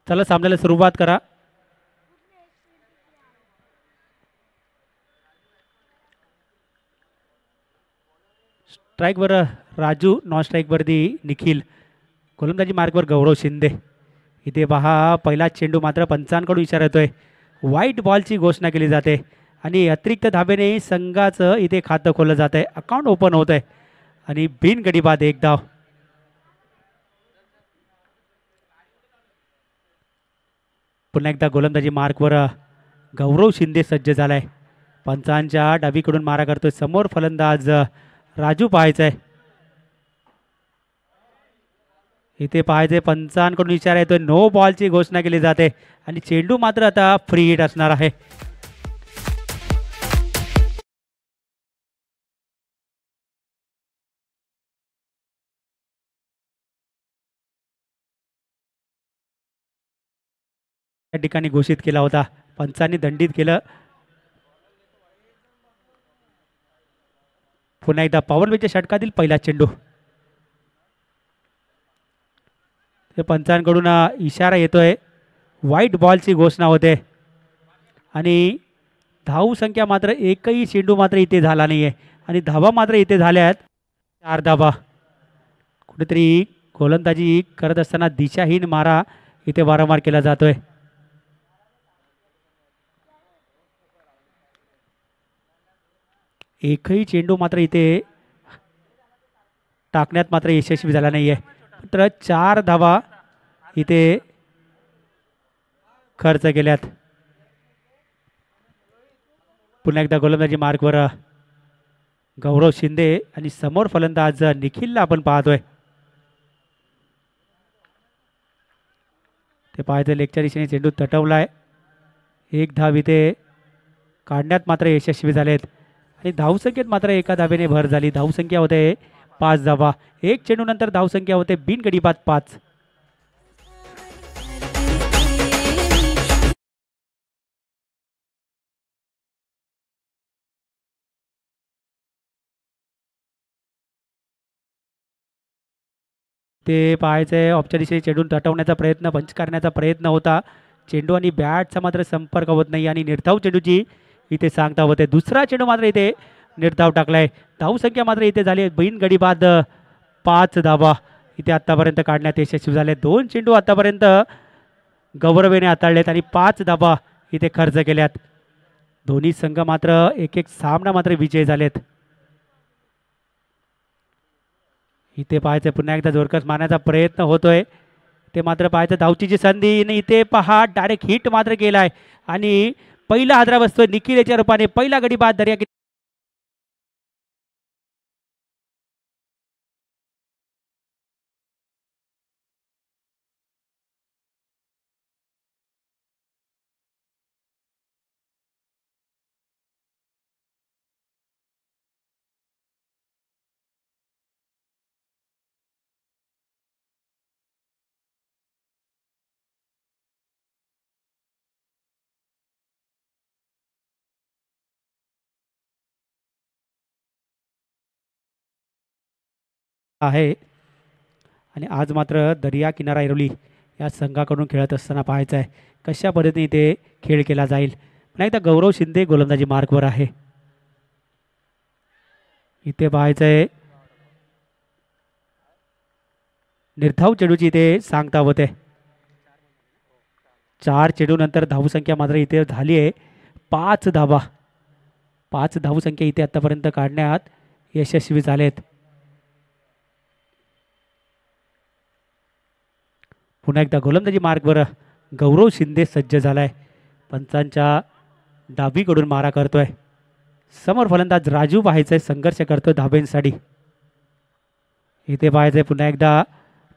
चला सामन्याला सुरुवात करा. स्ट्राईकवर राजू, नॉन स्ट्राईकवरती निखिल, गोलंदाजी मार्कवर गौरव शिंदे. इथे पहा पहिला चेंडू मात्र पंचांकडून इशारा येतोय, व्हाईट बॉलची घोषणा केली जाते आणि अतिरिक्त धाबेने संघाचं इथे खातं खोललं जात आहे, अकाउंट ओपन होत आहे आणि बिनगडी बाद एक धाव. पुन्हा एकदा गोलंदाजी मार्कवर गौरव शिंदे सज्ज झालाय. पंचांच्या डावीकडून मारा करतोय, समोर फलंदाज राजू पाहायचा आहे. इथे पाहायचे पंचांकडून इशारा येतोय, नो बॉलची घोषणा केली जाते आणि चेंडू मात्र आता फ्री हिट असणार आहे. त्या ठिकाणी घोषित केला होता, पंचांनी दंडित केलं. पुन्हा एकदा पॉवर प्लेच्या षटकातील पहिला चेंडू. पंचांकडून इशारा येतोय, व्हाईट बॉलची घोषणा होते आणि धाव संख्या मात्र एकही चेंडू मात्र इथे झाला नाही आहे आणि धावा मात्र इथे झाल्यात 4 धावा. कुठेतरी गोलंदाजी करत असताना दिशाहीन मारा इथे वारंवार केला जातोय. एकही चेंडू मात्र इथे टाकण्यात मात्र यशस्वी झाला नाही आहे, तर 4 धावा इथे खर्च केल्यात. पुन्हा एकदा गोलंदाजी मार्कवर गौरव शिंदे आणि समोर फलंदाज निखिलला आपण पाहतोय. ते पाहायचं लेगच्या दिशेने चेंडू तटवलाय, एक धाव इथे काढण्यात मात्र यशस्वी झालेत आणि धावसंख्येत मात्र एका धावेने भर झाली. धावसंख्या होते 5 धावा, एक चेंडू नंतर धावसंख्या होते बिनगडी बाद 5. ते पाहायचंय ऑफच्या दिशेने चेंडू तटवण्याचा प्रयत्न, पंच करण्याचा प्रयत्न होता, चेंडू आणि बॅटचा मात्र संपर्क होत नाही आणि निर्धाव चेंडूची इथे सांगता होते. दुसरा चेंडू मात्र इथे निर्धाव टाकलाय. धावसंख्या मात्र इथे झाली बिनगडी बाद 5 धावा इथे आतापर्यंत काढण्यात यशस्वी झाले. 2 चेंडू आतापर्यंत गौरवेने हाताळलेत आणि 5 धावा इथे खर्च केल्यात. दोन्ही संघ मात्र एक एक सामना मात्र विजय झालेत. इथे पाहायचं पुन्हा एकदा जोरकस मारण्याचा प्रयत्न होतोय, ते मात्र पाहायचं धावचीची संधी आणि इथे पहा डायरेक्ट हिट मात्र केलाय आणि पहिला हादरा बसतोय निखिल याच्या रूपाने. पहिला गडी बाद दर्या आहे आणि आज मात्र दर्या किनारा ऐरोली या संघाकडून खेळत असताना पाहायचं आहे कशा पद्धतीने ते खेळ केला जाईल. पुन्हा एकदा गौरव शिंदे गोलंदाजी मार्कवर आहे. इथे पाहायचं आहे निर्धाव चेंडूची इथे सांगता होते. 4 चेंडू नंतर धावसंख्या मात्र इथे झाली आहे 5 धावा. 5 धावसंख्या इथे आतापर्यंत काढण्यात यशस्वी झालेत. पुन्हा एकदा गोलंदाजी मार्कवर गौरव शिंदे सज्ज झालाय. पंचांच्या डावीकडून मारा करतोय, समोर फलंदाज राजू पाहायचंय, संघर्ष करतोय धाब्यांसाठी. इथे पाहायचंय पुन्हा एकदा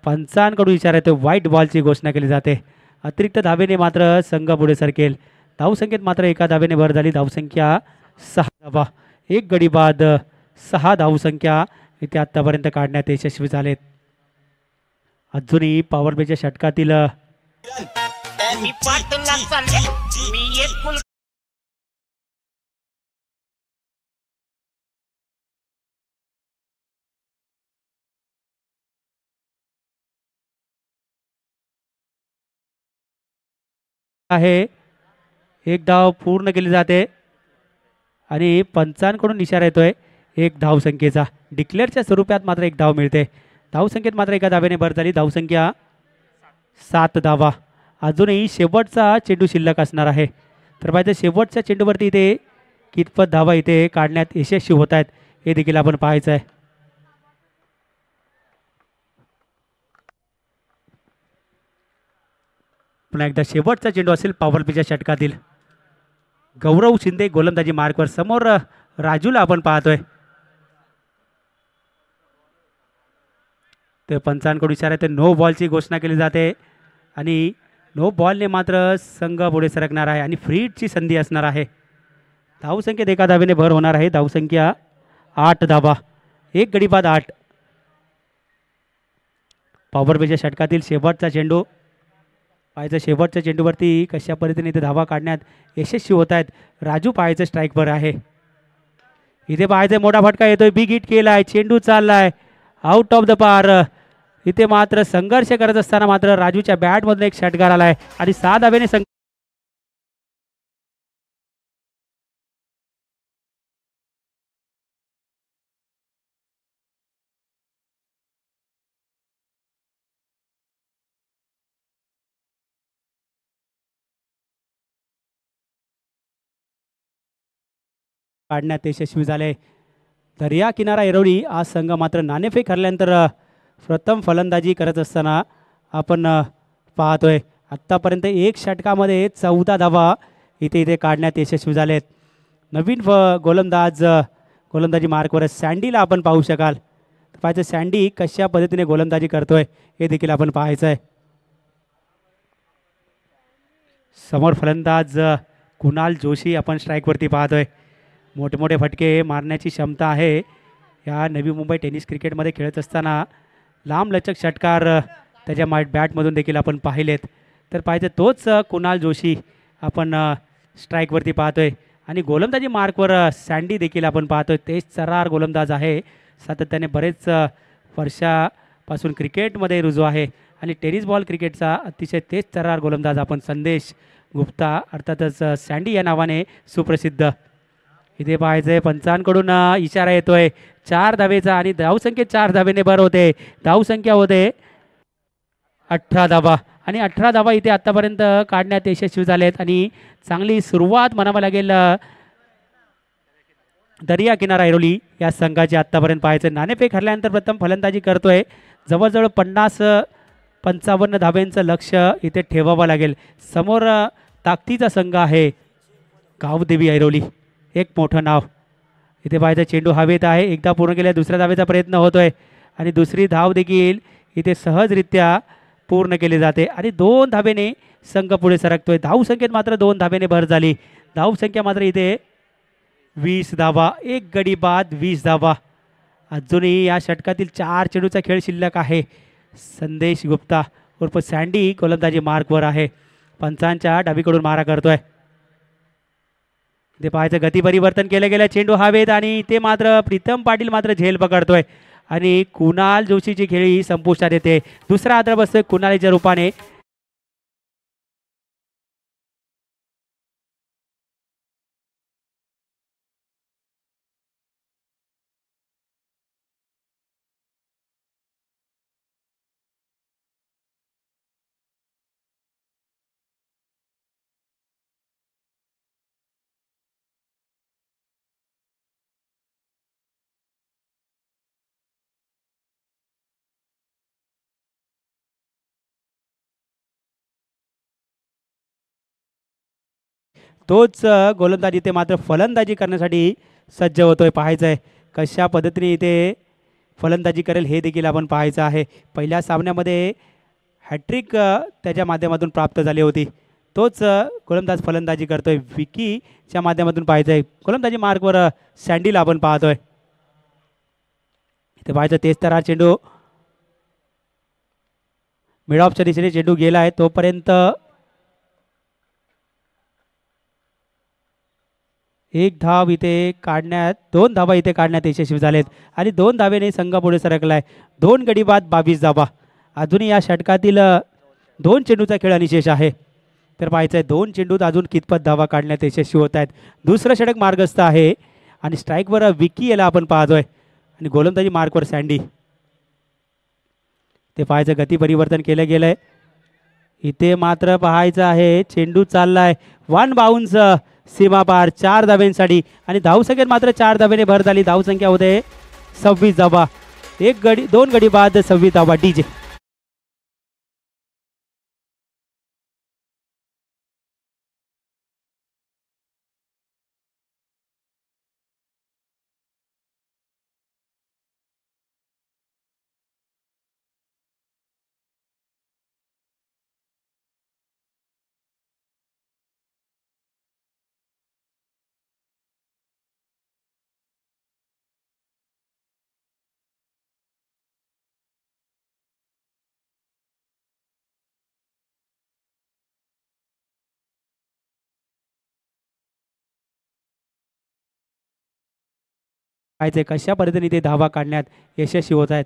पंचांकडून इशारा येतोय, व्हाईट बॉलची घोषणा केली जाते. अतिरिक्त धाबेने मात्र संघ पुढे सरकेल. धावसंख्येत मात्र एका धाबेने भर झाली. धावसंख्या 6 धावा, एक गडी बाद 6 धावसंख्या इथे आतापर्यंत काढण्यात यशस्वी झालेत. अजूनही पॉवर प्लेच्या षटकातील आहे. एक धाव पूर्ण केली जाते आणि पंचांकडून इशारा येतोय एक धावसंख्येचा. डिक्लेअरच्या स्वरूपात मात्र एक धाव मिळते. धावसंख्येत मात्र एका धावेने भर झाली. धावसंख्या 7 धावा. अजूनही शेवटचा चेंडू शिल्लक असणार आहे. तर पाहिजे शेवटच्या चेंडूवरती इथे कितपत धावा इथे काढण्यात यशस्वी होत आहेत हे देखील आपण पाहायचं आहे. पुन्हा एकदा शेवटचा चेंडू असेल पॉवर प्लेच्या षटकातील. गौरव शिंदे गोलंदाजी मार्कवर. समोर राजूला आपण पाहतोय. ते पंचांकडून इशारा आहे. नो बॉलची घोषणा केली जाते आणि नो बॉलने मात्र संघ पुढे सरकणार आहे आणि फ्री हिटची संधी असणार आहे. धावसंख्येत एका धावेने भर होणार आहे. धावसंख्या 8 धावा. एक गडी बाद 8. पॉवर प्लेच्या षटकातील शेवटचा चेंडू. पाहायचं शेवटच्या चेंडूवरती कशा पद्धतीने इथे धावा काढण्यात यशस्वी होत आहेत. राजू पाहायचं स्ट्राईकवर आहे. इथे पाहायचं मोठा फटका येतोय. बिग हिट केलाय. चेंडू चाललाय आउट ऑफ द पार. इथे मात्र संघर्ष करत असताना मात्र राजूच्या बॅटमधून एक षटकार आलाय आणि 6 धावेने काढण्यात यशस्वी झाले. दर्या किनारा ऐरोली आज संघ मात्र नाणेफेक हरल्यानंतर प्रथम फलंदाजी करत असताना आपण पाहतोय. आत्तापर्यंत एक षटकामध्ये 14 धावा इथे काढण्यात यशस्वी झालेत. नवीन गोलंदाज गोलंदाजी मार्कवर सँडीला आपण पाहू शकाल. पाहायचं सँडी कशा पद्धतीने गोलंदाजी करतोय हे देखील आपण पाहायचं आहे. समोर फलंदाज कुणाल जोशी आपण स्ट्राईकवरती पाहतोय. मोठमोठे फटके मारण्याची क्षमता आहे या नवी मुंबई टेनिस क्रिकेटमध्ये खेळत असताना. लांबलचक षटकार त्याच्या बॅटमधून देखील आपण पाहिलेत. तर पाहिजे तोच कुणाल जोशी आपण स्ट्राईकवरती पाहतोय आणि गोलंदाजी मार्कवर सँडी देखील आपण पाहतोय. तेज तर्रार गोलंदाज आहे. सातत्याने बरेच वर्षापासून क्रिकेटमध्ये रुजू आहे आणि टेनिस बॉल क्रिकेटचा अतिशय तेज तर्रार गोलंदाज आपण संदेश गुप्ता अर्थातच सँडी या नावाने सुप्रसिद्ध. इथे पाहायचंय पंचांकडून इशारा येतोय 4 धावेचा आणि धावसंख्येत 4 धावेने भर होते. धावसंख्या होते 18 धावा आणि 18 धावा इथे आतापर्यंत काढण्यात यशस्वी झालेत आणि चांगली सुरुवात म्हणावं लागेल दर्या किनारा ऐरोली या संघाची. आत्तापर्यंत पाहायचं नाणेफेक हरल्यानंतर प्रथम फलंदाजी करतोय. जवळजवळ 50-55 धाब्यांचं लक्ष इथे ठेवावं लागेल. समोर ताकदीचा संघ आहे गावदेवी ऐरोली. एक मोठं नाव. इथे पाहायचं चेंडू हवेत आहे. एकदा पूर्ण केल्या दुसऱ्या धावेचा प्रयत्न होतोय आणि दुसरी धाव देखील इथे सहजरित्या पूर्ण केली जाते आणि 2 धावेने संघ पुढे सरकतोय. धावसंख्येत मात्र 2 धावेने भर झाली. धावसंख्या मात्र इथे 20 धावा. एक गडी बाद 20 धावा. अजूनही या षटकातील 4 चेंडूचा खेळ शिल्लक आहे. संदेश गुप्ता उर्फ सँडी गोलंदाजी मार्कवर आहे. पंचांच्या डावीकडून मारा करतोय. ते पाहायचं गती परिवर्तन केलं गेलं. चेंडू हवेत आणि ते मात्र प्रीतम पाटील मात्र झेल पकडतोय आणि कुणाल जोशीची खेळी संपुष्टात येते. दुसरा आदर बसतोय कुणालीच्या रूपाने. तोच गोलंदाज इथे मात्र फलंदाजी करण्यासाठी सज्ज होतोय. पाहायचं आहे कशा पद्धतीने इथे फलंदाजी करेल हे देखील आपण पाहायचं आहे. पहिल्या सामन्यामध्ये हॅट्रिक त्याच्या माध्यमातून प्राप्त झाली होती. तोच गोलंदाज फलंदाजी करतोय. विकीच्या माध्यमातून पाहायचं आहे. गोलंदाजी मार्कवर सँडीला आपण पाहतोय. इथे पाहायचं तेज तर्रार चेंडू मिड ऑफच्या दिशेने चेंडू गेला आहे. तोपर्यंत एक धाव इथे काढण्यात 2 धावा इथे काढण्यात यशस्वी झालेत आणि 2 धावेने संघ पुढे सरकलाय. 2 गडी बाद 22 धावा. अजूनही या षटकातील 2 चेंडूचा खेळ अनिशेष आहे. तर पाहायचं आहे 2 चेंडूत अजून कितपत धावा काढण्यात यशस्वी होत आहेत. दुसरं षटक मार्गस्थ आहे आणि स्ट्राईकवर विकी याला आपण पाहतोय आणि गोलंदाजी मार्कवर सँडी. ते पाहायचं गती परिवर्तन केलं गेलंय. इथे मात्र पाहायचं आहे चेंडू चाललाय वन बाउन्स सीमा पार 4 धाब्यांसाठी आणि धावसंख्येत मात्र 4 धाब्याने भर झाली. धावसंख्या होते 26 धाबा. 2 गडी बाद 26 धाबा. डीजे पाहायचे कशा पद्धतीने ते धावा काढण्यात यशस्वी होत आहेत.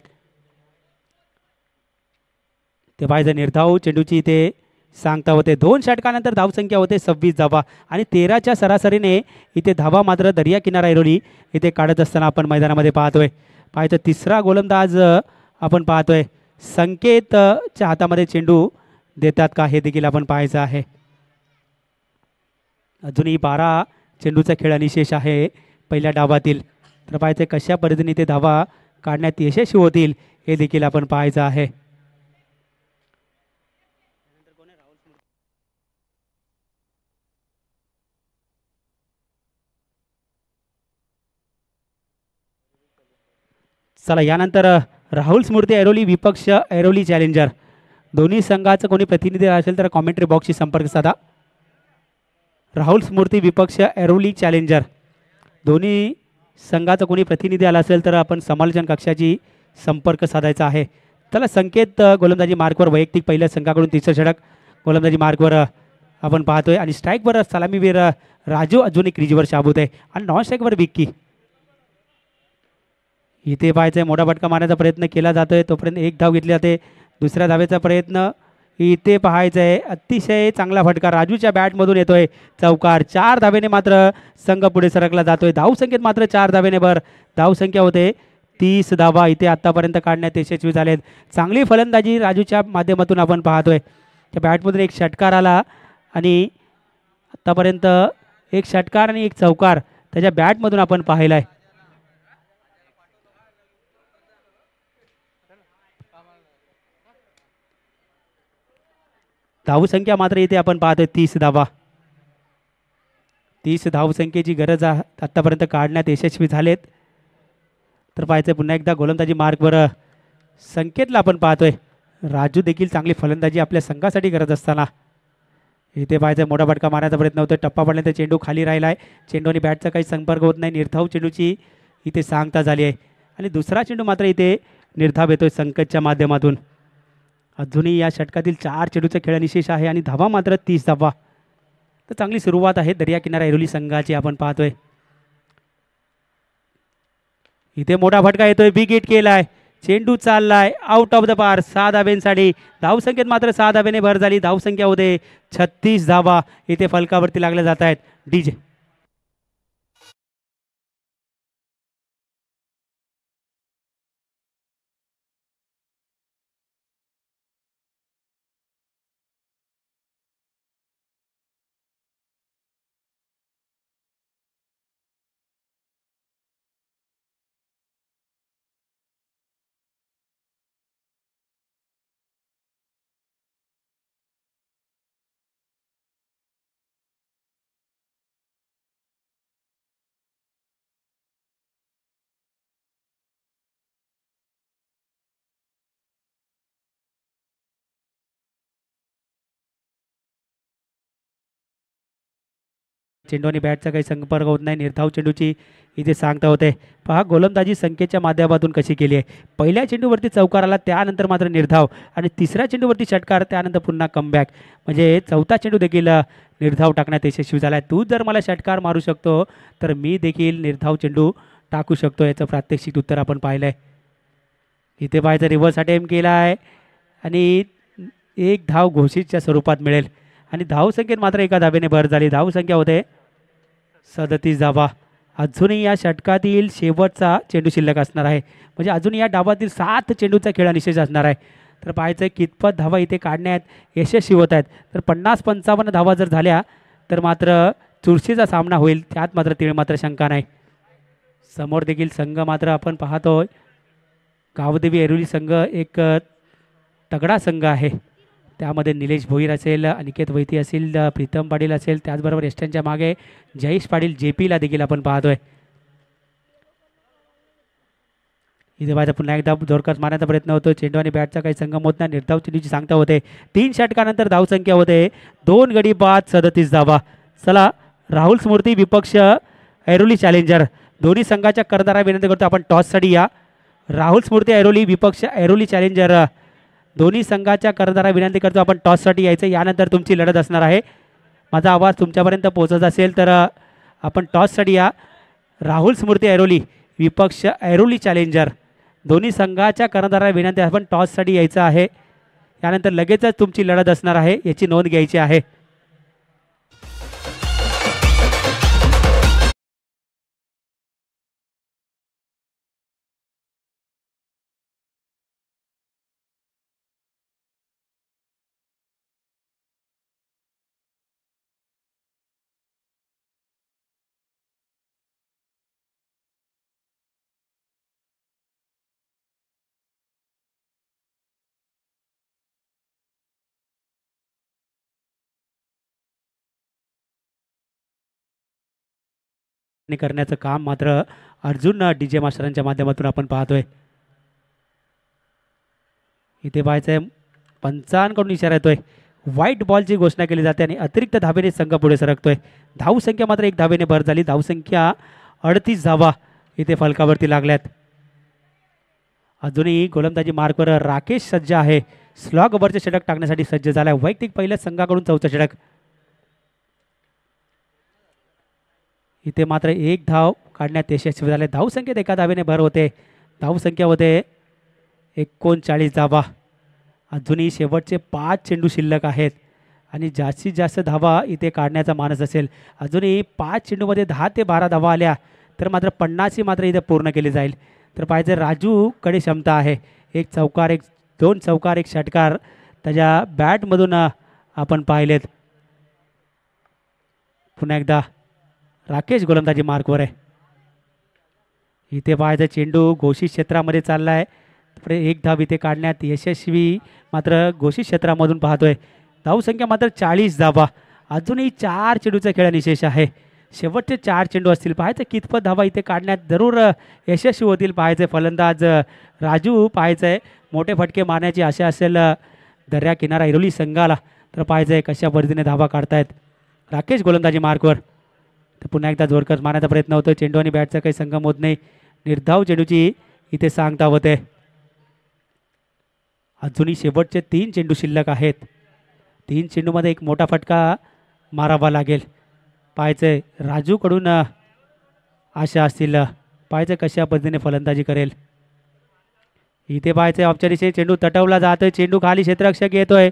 ते पाहायचं निर्धाव चेंडूची इथे सांगता होते. 2 षटकानंतर धावसंख्या होते 26 धावा आणि 13च्या सरासरीने इथे धावा मात्र दर्या किनारा ऐरोली इथे काढत असताना आपण मैदानामध्ये पाहतोय. पाहायचं तिसरा गोलंदाज आपण पाहतोय. संकेतच्या हातामध्ये चेंडू देतात का हे देखील आपण पाहायचं आहे. अजूनही 12 चेंडूचा खेळ निशेष आहे पहिल्या डावातील. तर पाहायचं कशा पद्धतीने ते धावा काढण्यात यशस्वी होतील हे देखील आपण पाहायचं आहे. चला यानंतर राहुल स्मृती ऐरोली विपक्ष ऐरोली चॅलेंजर. दोन्ही संघाचं कोणी प्रतिनिधी असेल तर कॉमेंट्री बॉक्सशी संपर्क साधा. राहुल स्मृती विपक्ष ऐरोली चॅलेंजर दोन्ही संघाचा कोणी प्रतिनिधी आला असेल तर आपण समालोचन कक्षाची संपर्क साधायचा आहे. चला संकेत गोलंदाजी मार्कवर वैयक्तिक पहिल्या संघाकडून तिसरं षटक गोलंदाजी मार्कवर आपण पाहतोय आणि स्ट्राईकवर सलामीवीर राजू अजून एक क्रीजवर शाबूत आहे आणि नॉन स्ट्राईकवर विक्की. इथे पाहायचंय मोठा फटका मारण्याचा प्रयत्न केला जातोय तोपर्यंत एक धाव घेतली जाते. दुसऱ्या धावेचा प्रयत्न इथे पाहायचंय अतिशय चांगला फटका राजूच्या बॅटमधून येतोय. चौकार 4 धावेने मात्र संघ पुढे सरकला जातोय. धावसंख्येत मात्र 4 धावेने भर. धावसंख्या होते 30 धावा इथे आतापर्यंत काढण्यात यशस्वी झालेत. चांगली फलंदाजी राजूच्या माध्यमातून आपण पाहतोय. त्या बॅटमधून एक षटकार आला आणि आतापर्यंत एक षटकार आणि एक चौकार त्याच्या बॅटमधून आपण पाहिलाय. धावसंख्या मात्र इथे आपण पाहतोय 30 धावा. 30 धावसंख्येची गरज आतापर्यंत काढण्यात यशस्वी झालेत. तर पाहायचं पुन्हा एकदा गोलंदाजी मार्कवर संकेतला आपण पाहतोय. राजू देखील चांगली फलंदाजी आपल्या संघासाठी करत असताना इथे पाहायचं मोठा फटका मारण्याचा प्रयत्न होतो. टप्पा पडल्यानंतर चेंडू खाली राहिलाय. चेंडू आणि बॅटचा काही संपर्क होत नाही. निर्धाव चेंडूची इथे सांगता झाली आहे आणि दुसरा चेंडू मात्र इथे निर्धाव येतोय संकेतच्या माध्यमातून. अजूनही या षटकातील 4 चेंडूचा खेळ निशेष आहे आणि धावा मात्र 30 धावा. तर चांगली सुरुवात आहे दर्या किनारा ऐरोली संघाची आपण पाहतोय. इथे मोठा फटका येतोय. बिग हिट केलाय. चेंडू चाललाय आउट ऑफ द पार 6 धाब्यांसाठी. धावसंख्येत मात्र 6 धाब्याने भर झाली. धावसंख्या होते 36 धावा. इथे फलकावरती लागले जात आहेत. डीजे चेंडू आणि बॅटचा काही संपर्क होत नाही. निर्धाव चेंडूची इथे सांगता होते. पहा गोलंदाजी संख्येच्या माध्यमातून कशी केली आहे. पहिल्या चेंडूवरती चौकार आला त्यानंतर मात्र निर्धाव आणि तिसऱ्या चेंडूवरती षटकार त्यानंतर पुन्हा कमबॅक. म्हणजे चौथा चेंडू देखील निर्धाव टाकण्यात यशस्वी झाला आहे. तू जर मला षटकार मारू शकतो तर मी देखील निर्धाव चेंडू टाकू शकतो. याचं प्रात्यक्षिक उत्तर आपण पाहिलं आहे. इथे पाहायचं रिव्हर्स अटेम्प्ट केला आहे आणि एक धाव घोषितच्या स्वरूपात मिळेल आणि धावसंख्येत मात्र एका धाब्याने भर झाली. धावसंख्या होते 37 धावा. अजूनही या षटकातील शेवटचा चेंडू शिल्लक असणार आहे. म्हणजे अजून या डावातील 7 चेंडूचा खेळ निषेध असणार आहे. तर पाहायचं कितपत धावा इथे काढण्यात यशस्वी होत आहेत. तर 50-55 धावा जर झाल्या तर मात्र चुरशीचा सामना होईल. त्यात मात्र तीळ मात्र शंका नाही. समोर देखील संघ मात्र आपण पाहतोय गावदेवी ऐरोली संघ एक तगडा संघ आहे. त्यामध्ये निलेश भोईर असेल, अनिकेत वैती असेल, प्रीतम पाटील असेल, त्याचबरोबर यष्टांच्या मागे जयेश पाटील JPला देखील आपण पाहतोय. इथे माझा पुन्हा एकदा जोरदार मारण्याचा प्रयत्न होतो. चेंडू आणि बॅटचा काही संगम होत नाही. निर्धाव चेंडूची सांगता होते. 3 षटकानंतर धावसंख्या होते 2 गडी बाद 37 धावा. चला राहुल स्मृती विपक्ष ऐरोली चॅलेंजर दोन्ही संघाच्या करदारा विनंती करतो आपण टॉससाठी या. राहुल स्मृती ऐरोली विपक्ष ऐरोली चॅलेंजर दोन्ही संघाच्या करदारा विनंती करतो आपण टॉससाठी यायचं. यानंतर तुमची लढत असणार आहे. माझा आवाज तुमच्यापर्यंत पोहोचत असेल तर आपण टॉससाठी या. राहुल स्मृती ऐरोली विपक्ष ऐरोली चॅलेंजर दोन्ही संघाच्या करदारा विनंती आपण टॉससाठी यायचं आहे. यानंतर लगेचच तुमची लढत असणार आहे, याची नोंद घ्यायची आहे. करण्याचं काम मात्र अर्जुन DJ मास्टरांच्या माध्यमातून आपण पाहतोय. इथे पाहायचंय पंचांकडून इशारा येतोय. व्हाईट बॉलची घोषणा केली जाते आणि अतिरिक्त धाबेने संघ पुढे सरकतोय. धावसंख्या मात्र 1 धाबेने भर झाली. धावसंख्या 38 धावा इथे फलकावरती लागल्यात. अजूनही गोलंदाजी मार्कवर राकेश सज्ज आहे. स्लॉग ओव्हरचे षटक टाकण्यासाठी सज्ज झालाय. वैयक्तिक पहिल्या संघाकडून 4थं षटक. इथे मात्र 1 धाव काढण्यात यशस्वी झाले. धावसंख्येत एका धावेने भर होते. धावसंख्या होते 39 धावा. अजूनही शेवटचे 5 चेंडू शिल्लक आहेत आणि जास्तीत जास्त धावा इथे काढण्याचा मानस असेल. अजूनही 5 चेंडूमध्ये 10 ते 12 धावा आल्या तर मात्र 50 मात्र इथे पूर्ण केली जाईल. तर पाहिजे राजूकडे क्षमता आहे. 1 चौकार, 2 चौकार, 1 षटकार त्याच्या बॅटमधून आपण पाहिलेत. पुन्हा एकदा राकेश गोलंदाजी मार्कवर आहे. इथे पाहायचं चेंडू घोषित क्षेत्रामध्ये चालला आहे. 1 धाव इथे काढण्यात यशस्वी मात्र घोषित क्षेत्रामधून पाहतोय. धावसंख्या मात्र 40 धावा. अजूनही 4 चेंडूचा खेळ निशेष आहे. शेवटचे 4 चेंडू असतील. पाहायचं कितपत धावा इथे काढण्यात जरूर यशस्वी होतील. पाहायचं फलंदाज राजू पाहायचंय मोठे फटके मारण्याची आशा असेल दर्या किनारा ऐरोली संघाला. तर पाहायचंय कशा पद्धतीने धावा काढतायत. राकेश गोलंदाजी मार्कवर. तर पुन्हा एकदा जोरदार मारण्याचा प्रयत्न होतो. चेंडू आणि बॅटचा काही संगम होत नाही. निर्धाव चेंडूची इथे सांगता होते. अजूनही शेवटचे 3 चेंडू शिल्लक आहेत. 3 चेंडूमध्ये एक मोठा फटका मारावा लागेल. पाहायचंय राजूकडून आशा असतील. पाहायचं कशा पद्धतीने फलंदाजी करेल. इथे पाहायचंय औपचारिक चेंडू तटवला जातोय. चेंडू खाली क्षेत्ररक्षक येतोय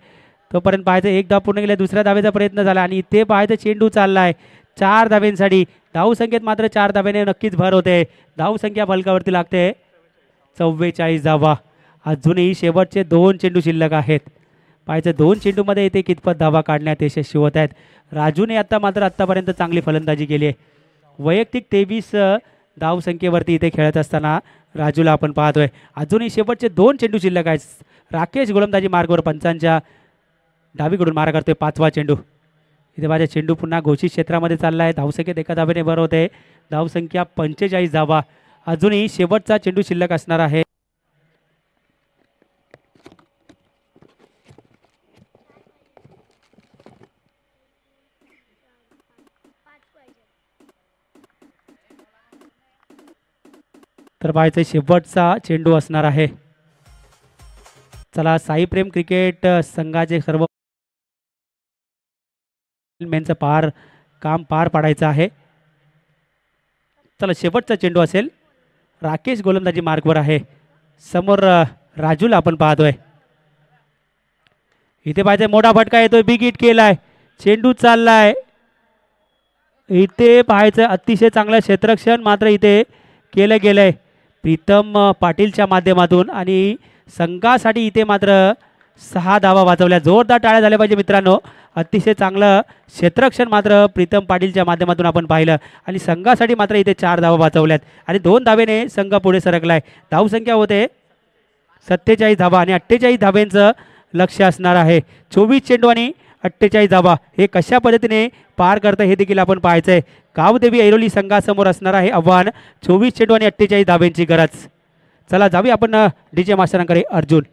तोपर्यंत पाहायचं 1 धाव पूर्ण केले. दुसऱ्या धावेचा प्रयत्न झाला आणि इथे पाहायचं चेंडू चाललाय 4 धाब्यांसाठी. धावसंख्येत मात्र 4 धाब्याने नक्कीच भर होते. धावसंख्या फलकावरती लागते 44 धावा. अजूनही शेवटचे 2 चेंडू शिल्लक आहेत. पाहायचं 2 चेंडूमध्ये इथे कितपत धावा काढण्यात यशस्वी होत आहेत. राजूने आत्तापर्यंत चांगली फलंदाजी केली आहे. वैयक्तिक 23 धावसंख्येवरती इथे खेळत असताना राजूला आपण पाहतोय. अजूनही शेवटचे 2 चेंडू शिल्लक आहेत. राकेश गोलंदाजी मार्गवर पंचांच्या डावीकडून मारा करतोय 5वा चेंडू. इथे माझ्या चेंडू पुन्हा घोषित क्षेत्रामध्ये चालला आहे. धावसंख्येत एका धावेने भर होते. धावसंख्या 45 धावा. अजूनही शेवटचा चेंडू शिल्लक असणार आहे. तर पाहायचं शेवटचा चेंडू असणार आहे. चला साई प्रेम क्रिकेट संघाचे सर्व मेनचं काम पार पाडायचं आहे. चला शेवटचा चेंडू असेल. राकेश गोलंदाजी मार्कवर आहे. समोर राजूला आपण पाहतोय. इथे पाहिजे मोठा फटका येतोय. बिग हिट केलाय. चेंडू चाललाय इथे पाहायचं अतिशय चांगलं क्षेत्ररक्षण मात्र इथे केलं गेलंय प्रीतम पाटीलच्या माध्यमातून आणि संघासाठी इथे मात्र 6 धावा वाचवल्या. जोरदार टाळ्या झाल्या पाहिजे मित्रांनो. अतिशय चांगलं क्षेत्ररक्षण मात्र प्रीतम पाटीलच्या माध्यमातून आपण पाहिलं आणि संघासाठी मात्र इथे 4 धावा वाचवल्यात आणि 2 धावेने संघ पुढे सरकलाय. धावसंख्या होते 47 धावा आणि 48 धाब्यांचं लक्ष असणार आहे. 24 चेंडू आणि 48 धावा हे कशा पद्धतीने पार करतं हे देखील आपण पाहायचंय. गावदेवी ऐरोली संघासमोर असणार आहे आव्हान 24 चेंडू आणि 48 धाब्यांची गरज. चला जाऊया आपण डीजे मास्टरांकडे. अर्जुन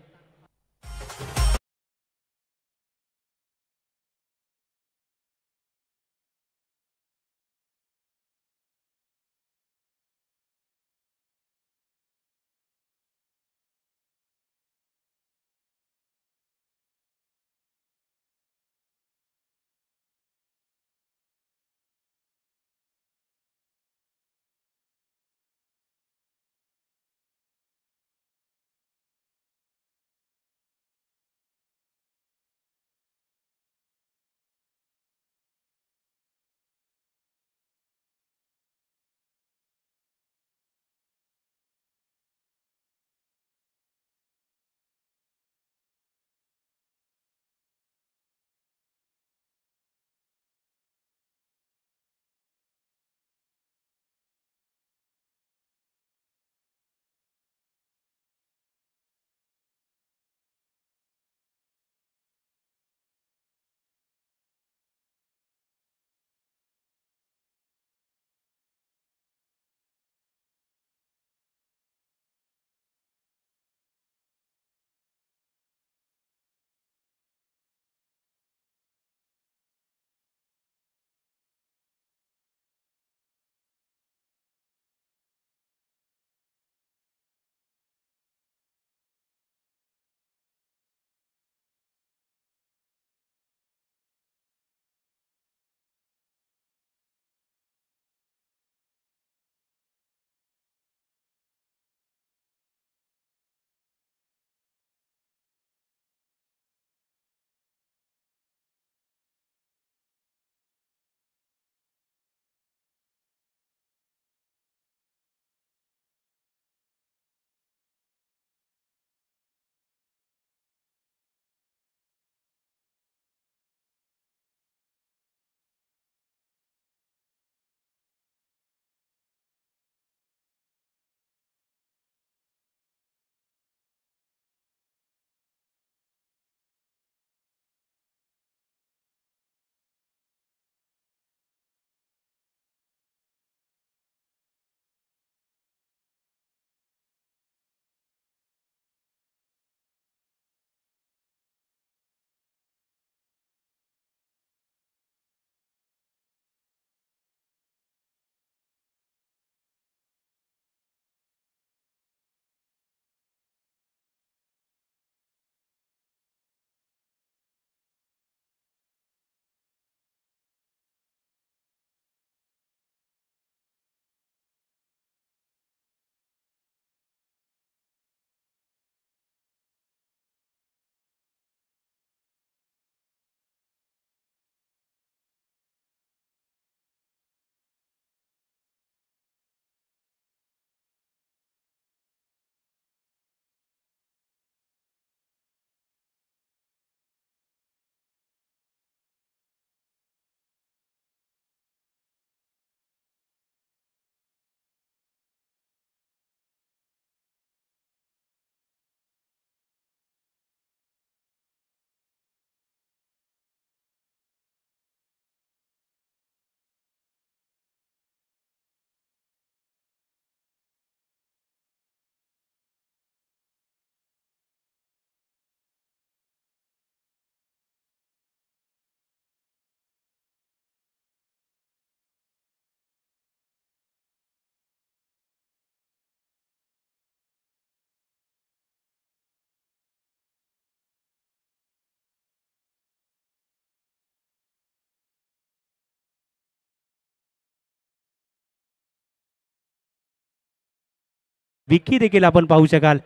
विकी देखील आपण पाहू शकाल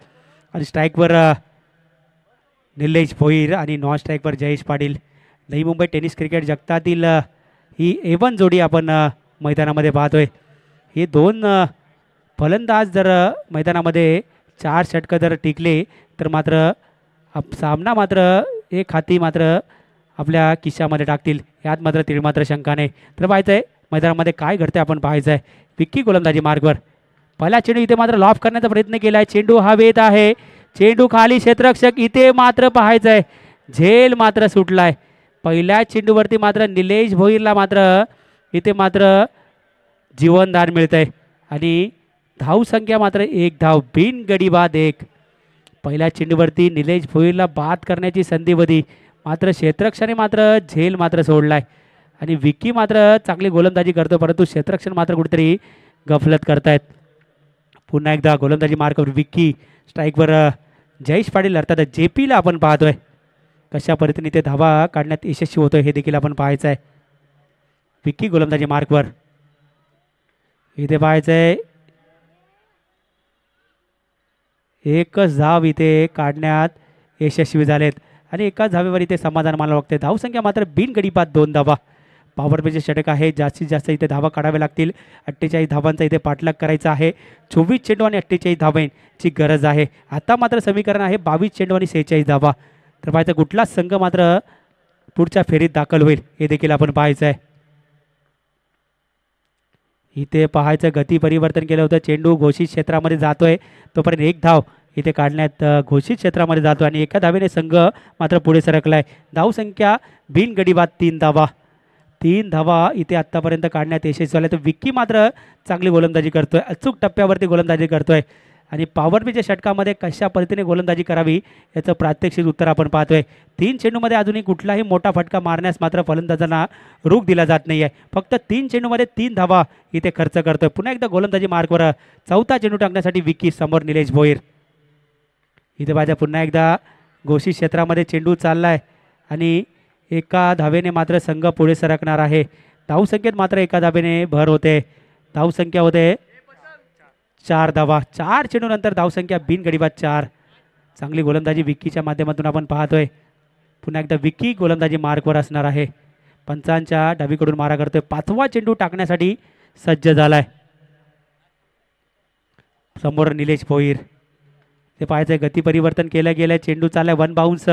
आणि स्ट्राईकवर निलेश भोईर आणि non स्ट्राईकवर Jayesh Patil Navi Mumbai tennis cricket जगतातील ही A1 जोडी आपण मैदानामध्ये पाहतोय. हे दोन फलंदाज जर मैदानामध्ये 4 षटकं जर टिकले तर मात्र सामना मात्र एक हाती मात्र आपल्या खिशामध्ये टाकतील, यात मात्र तीळमात्र शंका नाही. तर पाहायचं आहे मैदानामध्ये काय घडते आपण पाहायचं आहे. विक्की गोलंदाजी मार्गवर पहिला चेंडू इथे मात्र लॉफ करण्याचा प्रयत्न केला आहे. चेंडू हवेत आहे, चेंडू खाली, क्षेत्ररक्षक इथे मात्र पाहायचं आहे झेल मात्र सुटलाय. पहिल्या चेंडूवरती मात्र निलेश भोईरला मात्र इथे मात्र जीवनदान मिळत आहे आणि धावसंख्या मात्र 1 धाव, बिनगडी बाद 1. पहिल्या चेंडूवरती निलेश भोईरला बाद करण्याची संधी होती, मात्र क्षेत्ररक्षकाने मात्र झेल मात्र सोडलाय आणि विक्की मात्र चांगली गोलंदाजी करतो, परंतु क्षेत्ररक्षण मात्र कुठेतरी गफलत करतायत. पुन्हा एकदा गोलंदाजी मार्कवर विक्की, स्ट्राईकवर जयेश पाटील अर्थात JPला आपण पाहतोय कशा पद्धतीने ते धावा काढण्यात यशस्वी होतोय हे देखील आपण पाहायचं आहे. विक्की गोलंदाजी मार्कवर इथे पाहायचं आहे एकच धाव इथे काढण्यात यशस्वी झालेत आणि एकाच धावेवर इथे समाधान मानावं लागते. धावसंख्या मात्र बिनगडी बाद 2 धावा. पॉवर प्लेचे षटक आहे, जास्तीत जास्त इथे धावा काढावे लागतील. 48 धावांचा इथे पाठलाग करायचा आहे. 24 चेंडू आणि 48 धावांची गरज आहे. आता मात्र समीकरण आहे 22 चेंडू आणि 46 धावा. तर पाहायचं कुठलाच संघ मात्र पुढच्या फेरीत दाखल होईल हे देखील आपण पाहायचं आहे. इथे पाहायचं गती परिवर्तन केलं होतं, चेंडू घोषित क्षेत्रामध्ये जातोय तोपर्यंत 1 धाव इथे काढण्यात घोषित क्षेत्रामध्ये जातो आणि एका धावेने संघ मात्र पुढे सरकलाय. धावसंख्या बिनगडी बाद 3 धावा. 3 धावा इथे आत्तापर्यंत काढण्यात यशस्वी झाले. तर विक्की मात्र चांगली गोलंदाजी करतोय, अचूक टप्प्यावरती गोलंदाजी करतोय आणि पॉवर प्लेच्या षटकामध्ये कशा पद्धतीने गोलंदाजी करावी याचं प्रात्यक्षिक उत्तर आपण पाहतोय. 3 चेंडूमध्ये अजूनही कुठलाही मोठा फटका मारण्यास मात्र फलंदाजांना रोख दिला जात नाही आहे. फक्त 3 चेंडूमध्ये 3 धावा इथे खर्च करतोय. पुन्हा एकदा गोलंदाजी मार्कवर चौथा चेंडू टाकण्यासाठी विक्की, समोर निलेश भोईर. इथे पाहिजे पुन्हा एकदा घोषित क्षेत्रामध्ये चेंडू चाललाय आणि एका धावेने मात्र संघ पुढे सरकणार आहे. धावसंख्येत मात्र एका धावेने भर होते. धावसंख्या होते 4 धावा. 4 चेंडूनंतर धावसंख्या बिनगडी बाद 4. चांगली गोलंदाजी विक्कीच्या माध्यमातून आपण पाहतोय. पुन्हा एकदा विक्की गोलंदाजी मार्कवर असणार आहे. पंचांच्या डावीकडून मारा करतोय. 5वा चेंडू टाकण्यासाठी सज्ज झालाय. समोर निलेश भोईर. ते पाहायचंय गती परिवर्तन केलं गेलंय. चेंडू चाललाय 1 बाउन्स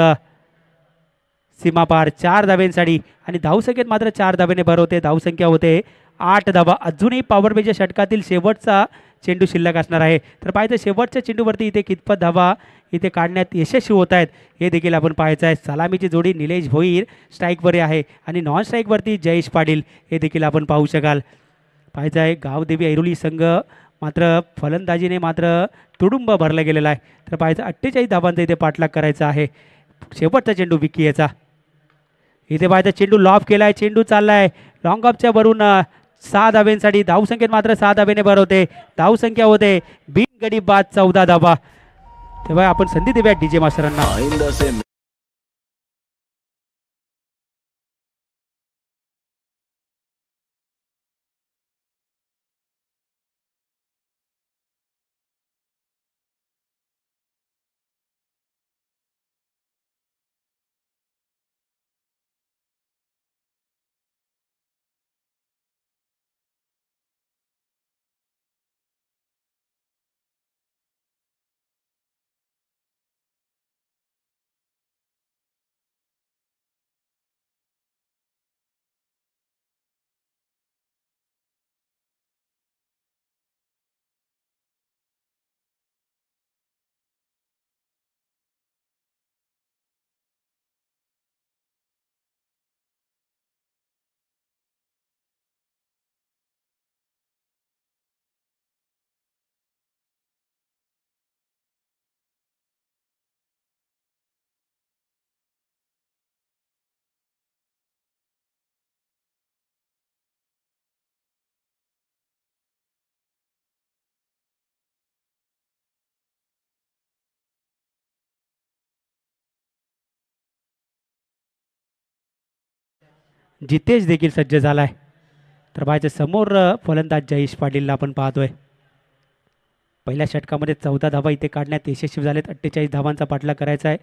सीमा पार 4 धाब्यांसाठी आणि धावसंख्येत मात्र 4 धाब्याने भर होते. धावसंख्या होते 8 धावा. अजूनही पॉवर प्लेच्या षटकातील शेवटचा चेंडू शिल्लक असणार आहे. तर पाहायचं शेवटच्या चेंडूवरती इथे कितपत धावा इथे काढण्यात यशस्वी होत आहेत हे देखील आपण पाहायचं आहे. सलामीची जोडी निलेश भोईर स्ट्राईकवर आहे आणि नॉन स्ट्राईकवरती जयेश पाटील हे देखील आपण पाहू शकाल. पाहायचं आहे गावदेवी ऐरोली संघ मात्र फलंदाजीने मात्र तुडुंब भरला गेलेला आहे. तर पाहायचं 48 धावांचा इथे पाठलाग करायचा आहे. शेवटचा चेंडू विक्की याचा. इथे पाहायचा चेंडू लॉफ केलाय, चेंडू चाललाय लॉंग ऑफच्या वरून 6 धाब्यांसाठी. धावसंख्येत मात्र 6 धाब्याने भर होते. धावसंख्या होते बिनगडी बाद 14 धावा. तेव्हा आपण संधी देऊया DJ मास्तरांना. जितेश देखील सज्ज झालाय. तर पाहायचं समोर फलंदाज जयेश पाटीलला आपण पाहतोय. पहिल्या षटकामध्ये 14 धावा इथे काढण्यात यशस्वी झालेत. 48 धावांचा पाठलाग करायचा आहे.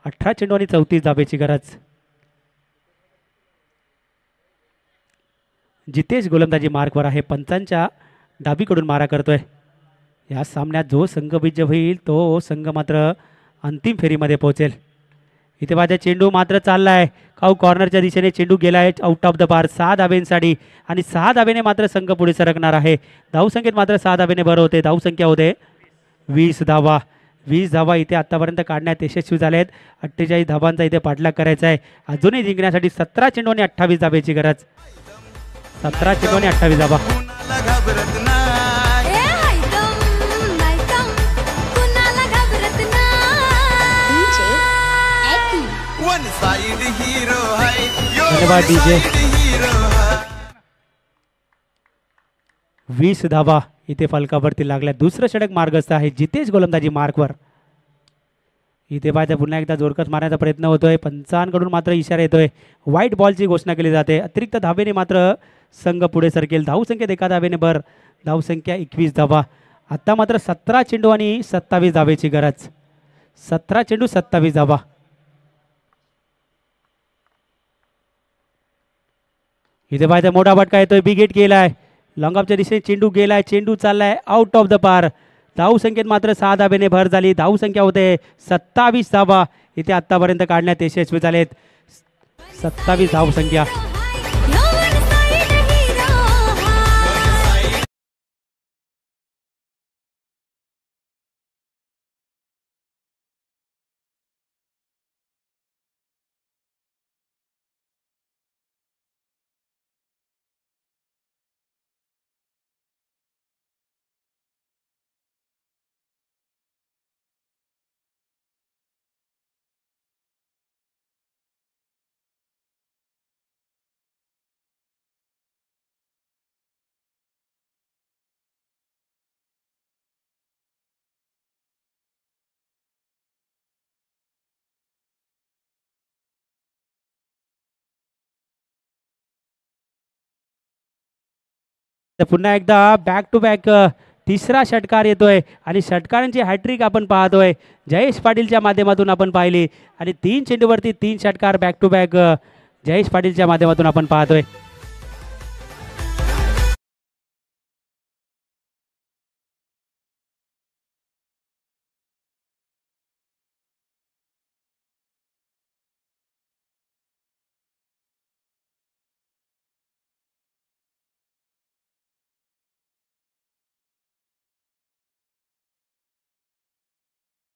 18 चेंडू आणि 34 धाब्याची गरज. जितेश गोलंदाजी मार्कवर आहे. पंचांच्या डावीकडून मारा करतोय. या सामन्यात जो संघ विजय होईल तो संघ मात्र अंतिम फेरीमध्ये पोहोचेल. इथे माझा चेंडू मात्र चाललाय काऊ कॉर्नरच्या दिशेने. चेंडू गेलाय आउट ऑफ द पार 6 धाब्यांसाठी आणि 6 धाब्याने मात्र संघ पुढे सरकणार आहे. धावसंख्येत मात्र 6 धाब्याने बरं होते. धावसंख्या होते 20 धावा. 20 धावा इथे आतापर्यंत काढण्यात यशस्वी झालेत. 48 धावांचा इथे पाठलाग करायचा आहे. अजूनही जिंकण्यासाठी 17 चेंडू आणि 28 धाब्याची गरज. 17 चेंडू आणि 28 धावा. धन्यवाद डीजे. 20 धावा इथे फलकावरती लागल्या. दुसरं षटक मार्गस्थ आहे जितेश गोलंदाजी मार्कवर. इथे पाहिजे पुन्हा एकदा जोरकस मारण्याचा प्रयत्न होतोय. पंचांकडून मात्र इशारा येतोय. व्हाईट बॉलची घोषणा केली जाते. अतिरिक्त धावेने मात्र संघ पुढे सरकेल. धावसंख्येत एका धावेने भर. धावसंख्या 21 धावा. आता मात्र 17 चेंडू आणि 27 धावेची गरज. 17 चेंडू 27 धावा. इथे पाहिजे मोठा फटका येतोय. बिग हिट केलाय. लॉंगऑफच्या दिशेने चेंडू गेलाय. चेंडू चाललाय आउट ऑफ द पार. धावसंख्येत मात्र 6 धाब्याने भर झाली. धावसंख्या होते 27 धावा. इथे आतापर्यंत काढण्यात यशस्वी झालेत. 27 धावसंख्या. पुन्हा एकदा बॅक टू बॅक तिसरा षटकार येतोय आणि षटकारांची हॅट्रिक आपण पाहतोय. जयेश पाटीलच्या माध्यमातून आपण पाहिली आणि 3 चेंडूवरती 3 षटकार बॅक टू बॅक जयेश पाटीलच्या माध्यमातून आपण पाहतोय.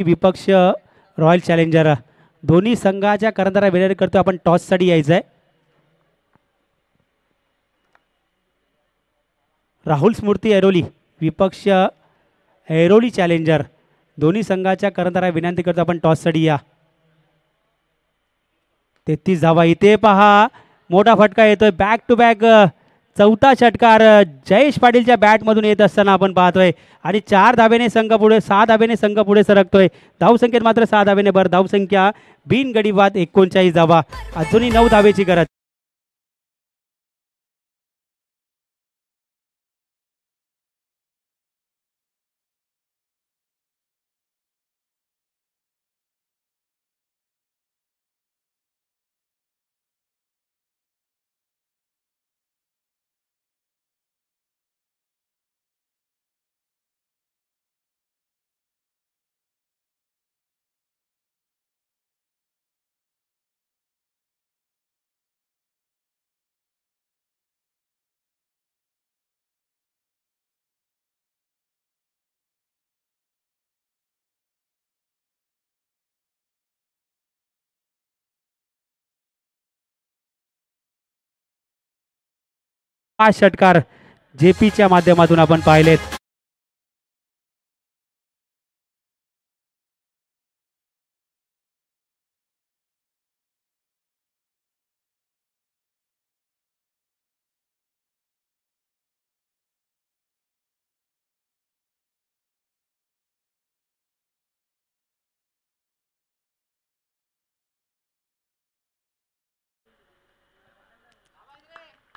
विपक्ष रॉयल चॅलेंजर दोन्ही संघाच्या कर्णधारा विनंती करतो आपण टॉससाठी यायचं आहे. राहुल स्मृती ऐरोली विपक्ष ऐरोली चॅलेंजर दोन्ही संघाच्या कर्णधारा विनंती करतो आपण टॉससाठी या. 33 धावा. इथे पहा मोठा फटका येतोय. बॅक टू बॅक चौथा षटकार जयेश पाटीलच्या बॅटमधून येत असताना आपण पाहतोय आणि 4 धाब्याने संघ पुढे 6 धाब्याने संघ पुढे सरकतोय. धावसंख्येत मात्र 6 धाब्याने भर. धावसंख्या बिनगडी बाद 39 धावा. अजूनही 9 धावेची गरज. षटकार जेपीच्या माध्यमातून आपण पाहिलेत.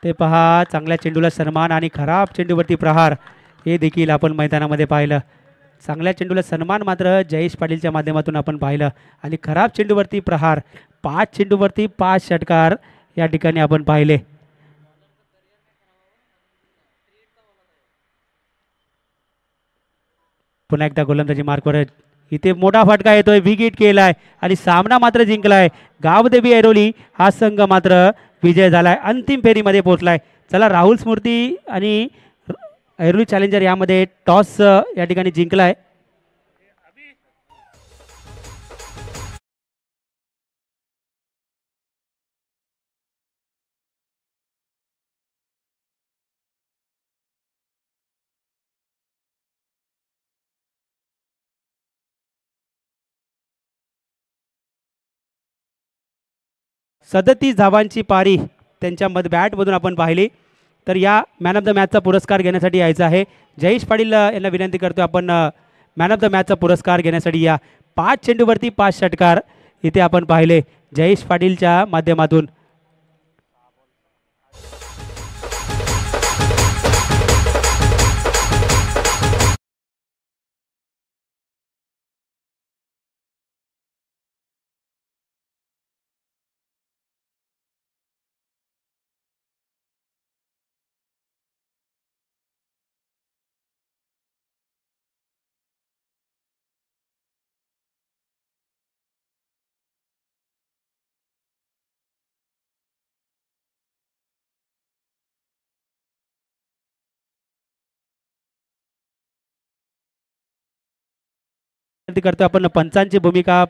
ते पहा चांगल्या चेंडूला सन्मान आणि खराब चेंडूवरती प्रहार हे देखील आपण मैदानामध्ये पाहिलं. चांगल्या चेंडूला सन्मान मात्र जयेश पाटीलच्या माध्यमातून आपण पाहिलं आणि खराब चेंडूवरती प्रहार. 5 चेंडूवरती 5 षटकार या ठिकाणी आपण पाहिले. पुन्हा एकदा गोलंदाजी मार्कवर इथे मोठा फटका येतोय, विकेट केलाय आणि सामना मात्र जिंकलाय. गावदेवी ऐरोली हा संघ मात्र विजय झालाय, अंतिम फेरीमध्ये पोहोचलाय. चला, राहुल स्मृती आणि ऐरोली चॅलेंजर यामध्ये टॉस या ठिकाणी जिंकलाय. सदतीस धावांची पारी त्यांच्या बॅटमधून आपण पाहिली. तर या मॅन ऑफ द मॅचचा पुरस्कार घेण्यासाठी यायचं आहे. जयेश पाटील यांना विनंती करतो, आपण मॅन ऑफ द मॅचचा पुरस्कार घेण्यासाठी या. 5 चेंडूवरती 5 षटकार इथे आपण पाहिले जयेश पाटीलच्या माध्यमातून. विनंती करतो आपण पंचांची भूमिका